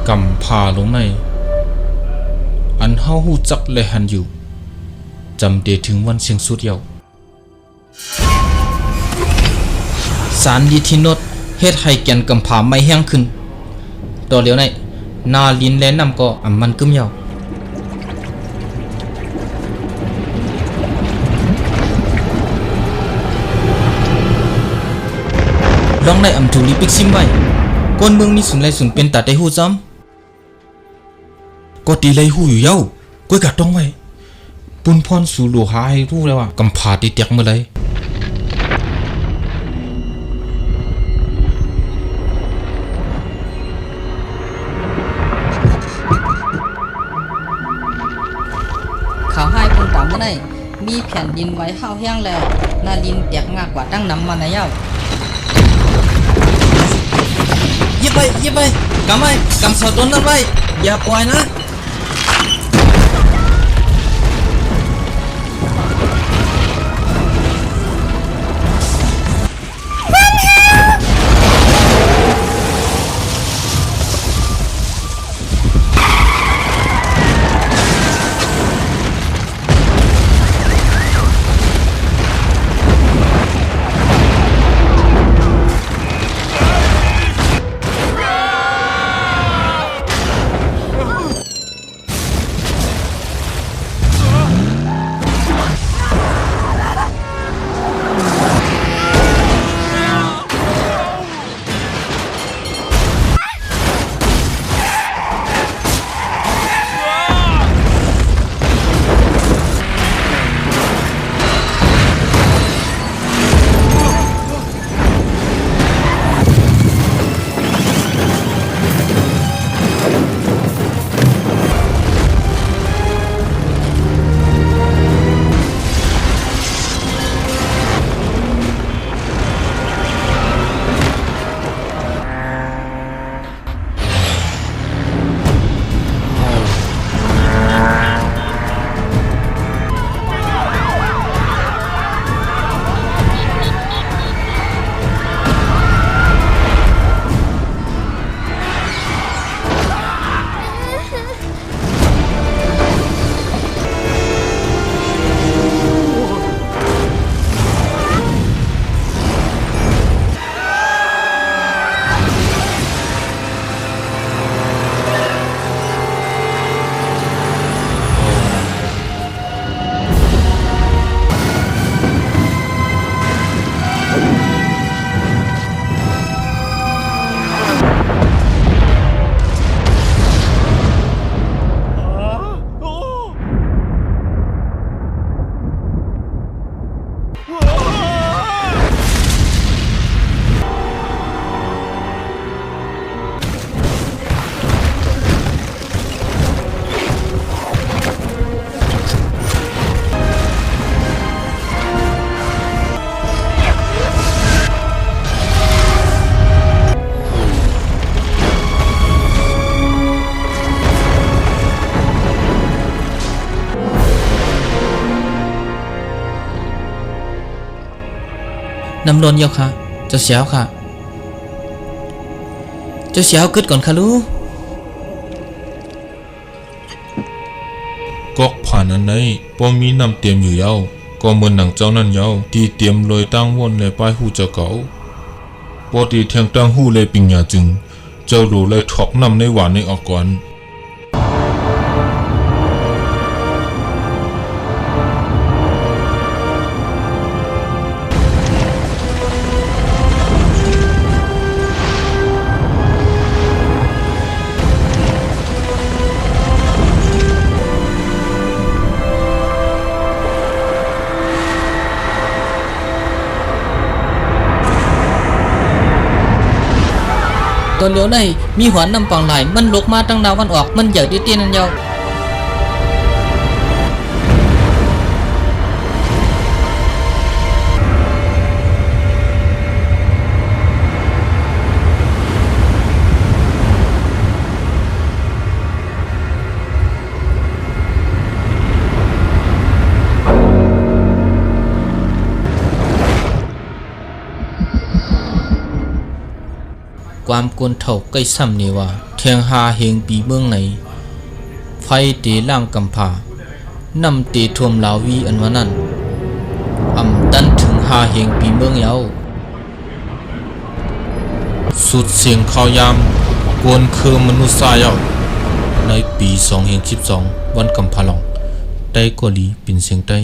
กำพาลงในอันเฮาหูจักและหันอยู่จำเดถึงวันเสียงสุดเยาวสารดีที่นดเฮ็ดให้แกนกำพาไม่แห้งขึ้นต่อเลียวในนาลินและน้ำก็มันกึมเยาวลองในถูลิปิกซิมไว้ก้นเมืองมีสุนไรสุนเป็นตัดได้หูซ้ำก็ตีไรหูอยู่เย้าก้อยกัดต้องไว้ปุนพรสู่หลวหาให้รู้แล้วว่ากำพาตีเตียกเมื่อไรข่าวให้ปุนตามเมื่อไรมีแผ่นดินไว้ข้าวแห้งแล้วนาดินเตียกงากกว่าตั้งน้ำมาในเย้ายิบไปกำไว้กำสอดต้นนั้นไว้อย่าปล่อยนะน้ำร้อนเยอะค่ะเจ้าเสียวค่ะเจ้าเสียวกึดก่อนค่ะลูกกอกผ่านอันไหนป้อมีน้ำเตรียมอยู่เย้าก็เหมือนหนังเจ้านั่นเย้าที่เตรียมลอยตั้งวนในป้ายหูเจ้าเก่าปอตีแทงตั้งหูเลยปิงยาจึงเจ้าดูเลยถอกน้ำในหวานในออกก่อนตอนเลี้ยวในมีหัวน้ำปังไหลมันลกมาตั้งดาววันออกมันใหญ่ดิเตี้ยนั่นเยา ความกวนเท่าใกล้ซ้ำนี่ว่าเทียงหาเฮงปีเมืองไหนไฟเตล่างกำพานำเตท่วมลาวีอันว่านั้นตันถึงหาเฮงปีเมืองเยาสุดเสียงข่าวยามกวนคือมนุษย์เยาในปี2012วันกำพาลองได้กอลีเป็นเสียงใต้